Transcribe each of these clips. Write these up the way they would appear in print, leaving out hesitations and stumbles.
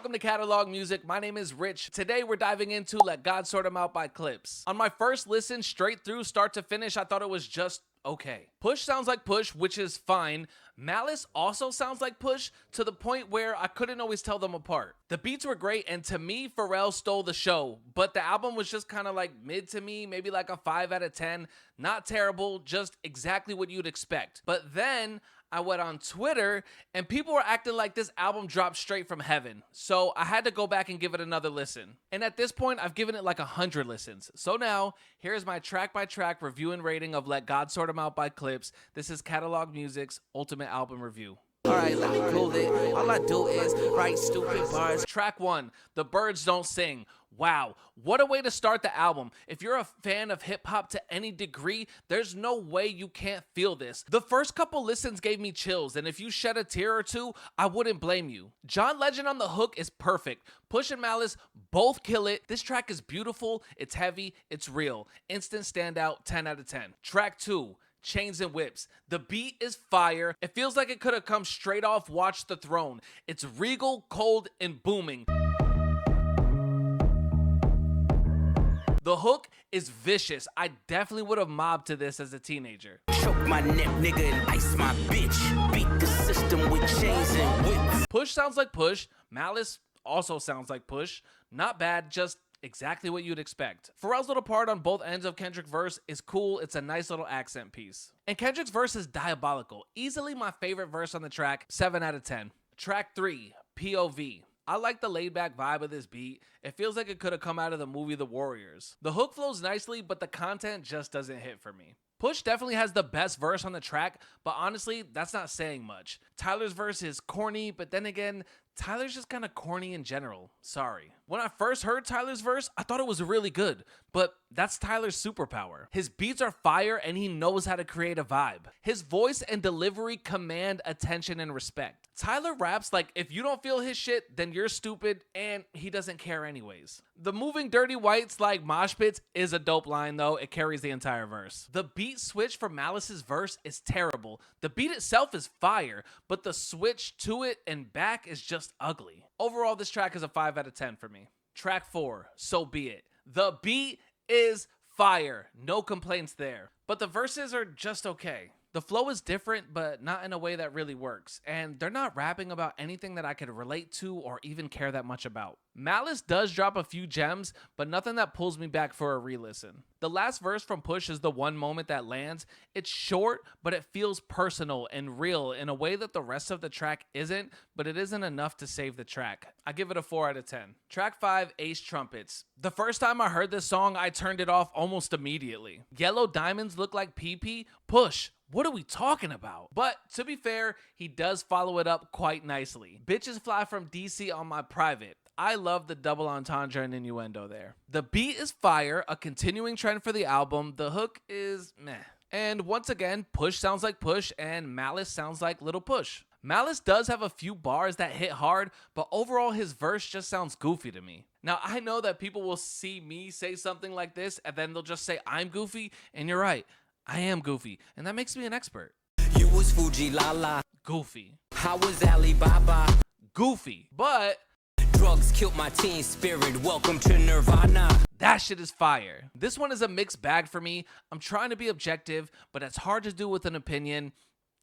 Welcome to Catalog Music. My name is Rich. Today we're diving into Let God Sort 'Em Out by Clipse. On my first listen, straight through, start to finish, I thought it was just okay. Push sounds like Push, which is fine. Malice also sounds like Push, to the point where I couldn't always tell them apart. The beats were great, and to me, Pharrell stole the show, but the album was just kind of like mid to me, maybe like a 5 out of 10. Not terrible, just exactly what you'd expect. But then I went on Twitter, and people were acting like this album dropped straight from heaven. So I had to go back and give it another listen. And at this point, I've given it like 100 listens. So now, here's my track-by-track review and rating of Let God Sort 'Em Out by Clipse. This is Catalog Music's Ultimate Album Review. Alright, let me cool it. All I do is write stupid bars. Track 1, The Birds Don't Sing. Wow, what a way to start the album. If you're a fan of hip-hop to any degree, there's no way you can't feel this. The first couple listens gave me chills, and if you shed a tear or two, I wouldn't blame you. John Legend on the hook is perfect. Push and Malice both kill it. This track is beautiful, it's heavy, it's real. Instant standout, 10 out of 10. Track 2, Chains and Whips. The beat is fire. It feels like it could have come straight off Watch the Throne. It's regal, cold, and booming. The hook is vicious. I definitely would have mobbed to this as a teenager. Choke my neck, nigga, and ice my bitch. Beat the system with chains and whips. Push sounds like Push. Malice also sounds like Push. Not bad, just exactly what you'd expect. Pharrell's little part on both ends of Kendrick's verse is cool. It's a nice little accent piece. And Kendrick's verse is diabolical. Easily my favorite verse on the track, 7 out of 10. Track 3, POV. I like the laid-back vibe of this beat. It feels like it could have come out of the movie The Warriors. The hook flows nicely, but the content just doesn't hit for me. Push definitely has the best verse on the track, but honestly, that's not saying much. Tyler's verse is corny, but then again, Tyler's just kind of corny in general. Sorry. When I first heard Tyler's verse, I thought it was really good, but that's Tyler's superpower. His beats are fire and he knows how to create a vibe. His voice and delivery command attention and respect. Tyler raps like if you don't feel his shit, then you're stupid, and he doesn't care anyways. The moving dirty whites like mosh pits is a dope line though. It carries the entire verse. The beat switch for Malice's verse is terrible. The beat itself is fire, but the switch to it and back is just ugly. Overall, this track is a 5 out of 10 for me. Track 4, So Be It. The beat is fire. No complaints there. But the verses are just okay. The flow is different, but not in a way that really works, and they're not rapping about anything that I could relate to or even care that much about. Malice does drop a few gems, but nothing that pulls me back for a re-listen. The last verse from Push is the one moment that lands. It's short, but it feels personal and real in a way that the rest of the track isn't, but it isn't enough to save the track. I give it a 4 out of 10. Track 5, Ace Trumpets. The first time I heard this song, I turned it off almost immediately. Yellow diamonds look like pee-pee? Push. What are we talking about? But to be fair, he does follow it up quite nicely. Bitches fly from DC on my private. I love the double entendre and innuendo there. The beat is fire, a continuing trend for the album. The hook is meh. And once again, Push sounds like Push and Malice sounds like Little Push. Malice does have a few bars that hit hard, but overall his verse just sounds goofy to me. Now, I know that people will see me say something like this and then they'll just say I'm goofy, and you're right. I am goofy, and that makes me an expert. You was Fuji Lala. Goofy. I was Alibaba. Goofy. But drugs killed my teen spirit. Welcome to Nirvana. That shit is fire. This one is a mixed bag for me. I'm trying to be objective, but it's hard to do with an opinion.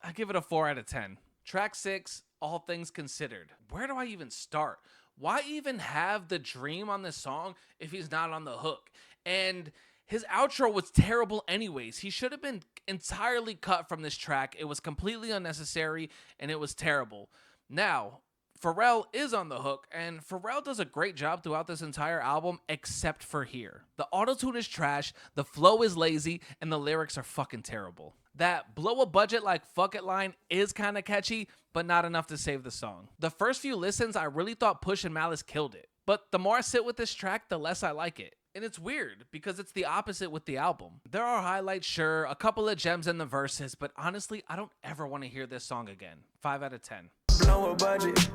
I give it a 4 out of 10. Track 6, All Things Considered. Where do I even start? Why even have the dream on this song if he's not on the hook? And his outro was terrible anyways. He should have been entirely cut from this track. It was completely unnecessary, and it was terrible. Now, Pharrell is on the hook, and Pharrell does a great job throughout this entire album, except for here. The autotune is trash, the flow is lazy, and the lyrics are fucking terrible. That blow a budget like fuck it line is kind of catchy, but not enough to save the song. The first few listens, I really thought Push and Malice killed it. But the more I sit with this track, the less I like it. And it's weird, because it's the opposite with the album. There are highlights, sure, a couple of gems in the verses, but honestly, I don't ever want to hear this song again. 5 out of 10. Blow a budget,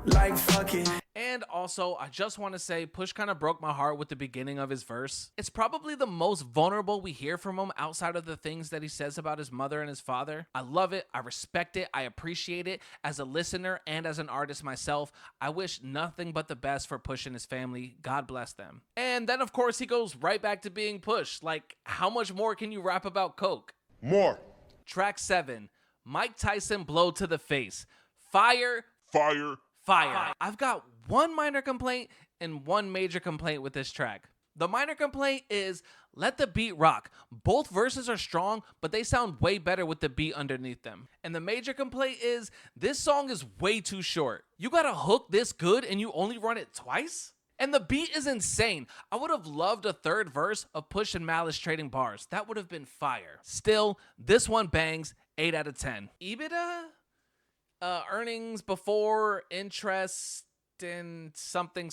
like fucking. And also, I just want to say, Push kind of broke my heart with the beginning of his verse. It's probably the most vulnerable we hear from him outside of the things that he says about his mother and his father. I love it, I respect it, I appreciate it. As a listener and as an artist myself, I wish nothing but the best for Push and his family. God bless them. And then, of course, he goes right back to being Push. Like, how much more can you rap about coke? More. Track 7, Mike Tyson Blow to the Face. Fire. Fire. Fire. I've got one minor complaint and one major complaint with this track. The minor complaint is let the beat rock. Both verses are strong, but they sound way better with the beat underneath them. And the major complaint is this song is way too short. You got a hook this good and you only run it twice? And the beat is insane. I would have loved a third verse of Push and Malice trading bars. That would have been fire. Still, this one bangs. 8 out of 10. EBITDA? Earnings before interest and something,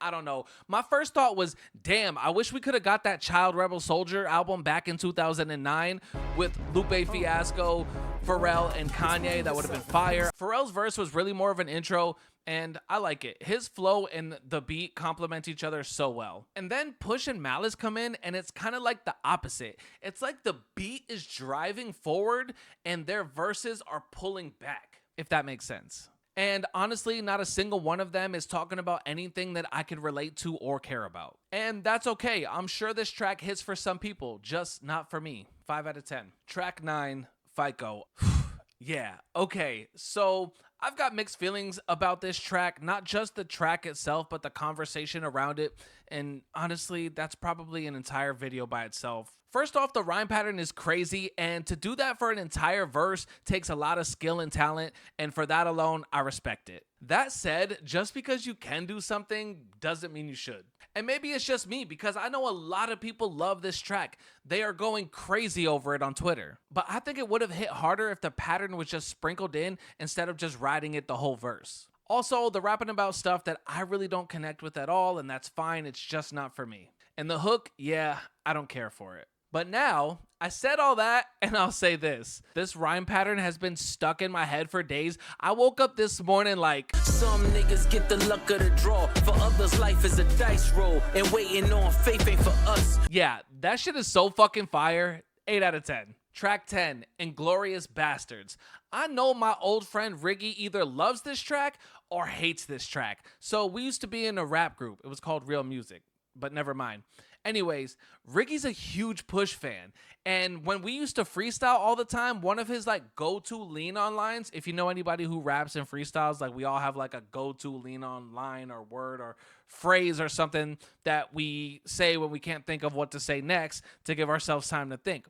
I don't know. My first thought was, damn, I wish we could have got that Child Rebel Soldier album back in 2009 with Lupe Fiasco, Pharrell, and Kanye. That would have been fire. Pharrell's verse was really more of an intro, and I like it. His flow and the beat complement each other so well. And then Push and Malice come in, and it's kind of like the opposite. It's like the beat is driving forward, and their verses are pulling back, if that makes sense. And honestly, not a single one of them is talking about anything that I could relate to or care about. And that's okay. I'm sure this track hits for some people, just not for me. 5 out of 10. Track 9, FICO. Yeah, okay. So I've got mixed feelings about this track, not just the track itself, but the conversation around it. And honestly, that's probably an entire video by itself. First off, the rhyme pattern is crazy, and to do that for an entire verse takes a lot of skill and talent, and for that alone, I respect it. That said, just because you can do something doesn't mean you should. And maybe it's just me, because I know a lot of people love this track. They are going crazy over it on Twitter. But I think it would have hit harder if the pattern was just sprinkled in instead of just riding it the whole verse. Also, the rapping about stuff that I really don't connect with at all, and that's fine, it's just not for me. And the hook, yeah, I don't care for it. But now, I said all that, and I'll say this. This rhyme pattern has been stuck in my head for days. I woke up this morning like, Some niggas get the luck of the draw. For others, life is a dice roll. And waiting on faith ain't for us. yeah, that shit is so fucking fire. 8 out of 10. Track 10, Inglorious Bastards. I know my old friend Riggy either loves this track or hates this track. So we used to be in a rap group. It was called Real Music, but never mind. Anyways, Riggy's a huge Push fan, and when we used to freestyle all the time, one of his like go-to lean-on lines, if you know anybody who raps and freestyles, like we all have like a go-to lean-on line or word or phrase or something that we say when we can't think of what to say next to give ourselves time to think.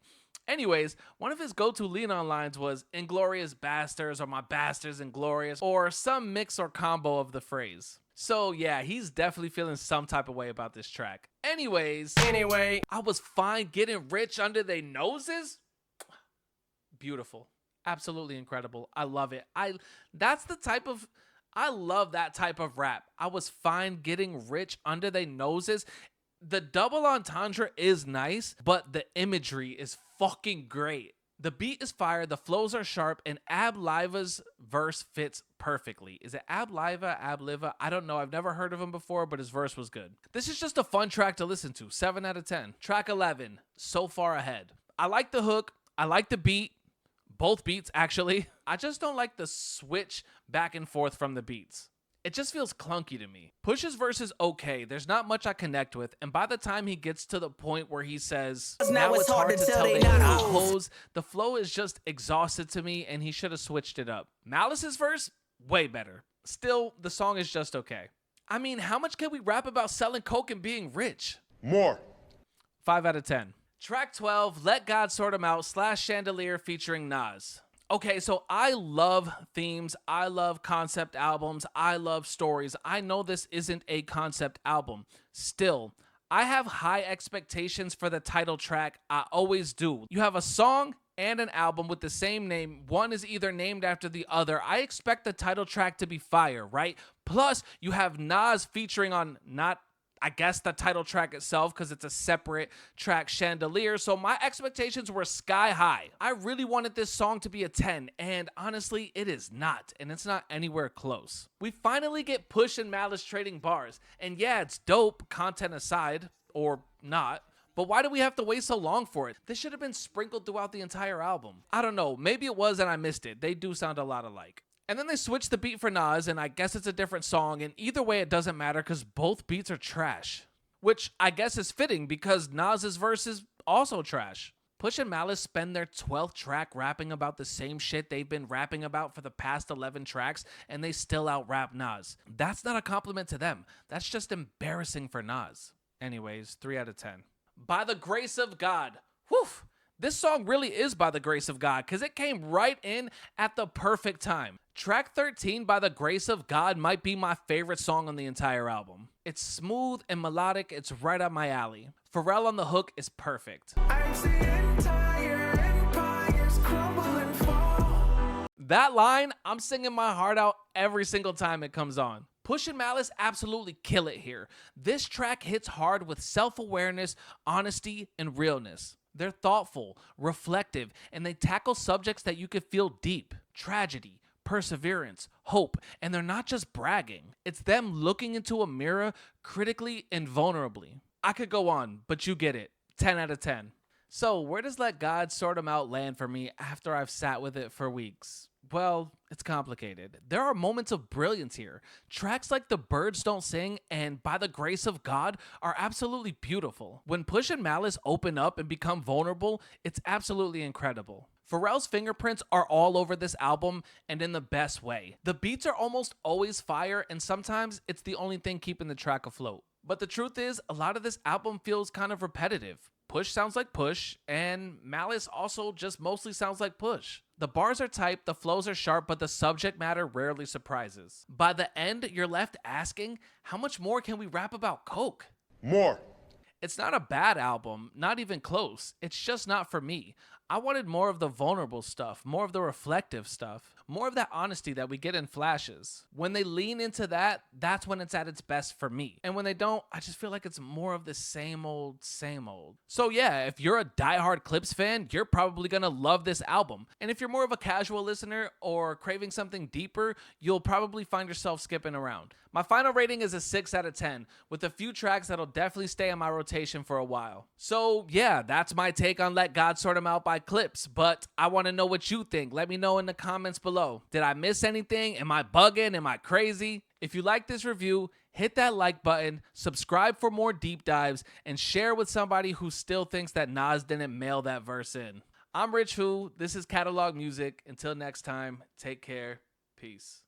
Anyways, one of his go-to lean-on lines was Inglorious Bastards or My Bastards Inglorious or some mix or combo of the phrase. So yeah, he's definitely feeling some type of way about this track. Anyways, I was fine getting rich under their noses. Beautiful. Absolutely incredible. I love it. I love that type of rap. I was fine getting rich under their noses. The double entendre is nice, but the imagery is fucking great. The beat is fire, the flows are sharp, and Ab Liva's verse fits perfectly. Is it Ab Liva, Ab Liva? I don't know. I've never heard of him before, but his verse was good. This is just a fun track to listen to. 7 out of 10. Track 11, So Far Ahead. I like the hook. I like the beat. Both beats, actually. I just don't like the switch back and forth from the beats. It just feels clunky to me. Push's verse is okay. There's not much I connect with. And by the time he gets to the point where he says, now it's hard to tell they not hoes, the flow is just exhausted to me and he should have switched it up. Malice's verse, way better. Still, the song is just okay. I mean, how much can we rap about selling coke and being rich? More. 5 out of 10. Track 12, Let God Sort 'Em Out / Chandelier featuring Nas. Okay, so I love themes, I love concept albums, I love stories. I know this isn't a concept album. Still, I have high expectations for the title track. I always do. You have a song and an album with the same name. One is either named after the other. I expect the title track to be fire, right? Plus, you have Nas featuring on not I guess the title track itself because it's a separate track, Chandelier, so my expectations were sky high. I really wanted this song to be a 10, and honestly, it is not, and it's not anywhere close. We finally get Push and Malice trading bars, and yeah, it's dope, content aside, or not. But why do we have to wait so long for it? This should have been sprinkled throughout the entire album. I don't know, maybe it was and I missed it. They do sound a lot alike. And then they switched the beat for Nas, and I guess it's a different song, and either way it doesn't matter because both beats are trash. Which I guess is fitting because Nas's verse is also trash. Push and Malice spend their 12th track rapping about the same shit they've been rapping about for the past 11 tracks, and they still out-rap Nas. That's not a compliment to them. That's just embarrassing for Nas. Anyways, 3 out of 10. By the Grace of God. Whew. This song really is By the Grace of God because it came right in at the perfect time. Track 13, By the Grace of God, might be my favorite song on the entire album. It's smooth and melodic, it's right up my alley. Pharrell on the hook is perfect. That line, I'm singing my heart out every single time it comes on. Push and Malice absolutely kill it here. This track hits hard with self-awareness, honesty, and realness. They're thoughtful, reflective, and they tackle subjects that you could feel deep. Tragedy, perseverance, hope, and they're not just bragging. It's them looking into a mirror critically and vulnerably. I could go on, but you get it. 10 out of 10. So where does Let God Sort 'Em Out land for me after I've sat with it for weeks? Well, it's complicated. There are moments of brilliance here. Tracks like The Birds Don't Sing and By the Grace of God are absolutely beautiful. When Push and Malice open up and become vulnerable, it's absolutely incredible. Pharrell's fingerprints are all over this album and in the best way. The beats are almost always fire, and sometimes it's the only thing keeping the track afloat. But the truth is, a lot of this album feels kind of repetitive. Push sounds like Push, and Malice also just mostly sounds like Push. The bars are tight, the flows are sharp, but the subject matter rarely surprises. By the end, you're left asking, how much more can we rap about coke? More. It's not a bad album, not even close. It's just not for me. I wanted more of the vulnerable stuff, more of the reflective stuff, more of that honesty that we get in flashes. When they lean into that, that's when it's at its best for me. And when they don't, I just feel like it's more of the same old, same old. So yeah, if you're a diehard Clipse fan, you're probably gonna love this album. And if you're more of a casual listener or craving something deeper, you'll probably find yourself skipping around. My final rating is a 6 out of 10, with a few tracks that'll definitely stay on my rotation for a while. So yeah, that's my take on Let God Sort 'Em Out by Clipse, but I want to know what you think. Let me know in the comments below. Did I miss anything? Am I bugging? Am I crazy? If you like this review, hit that like button, subscribe for more deep dives, and share with somebody who still thinks that Nas didn't mail that verse in. I'm Rich Who. This is Catalog Music. Until next time, take care. Peace.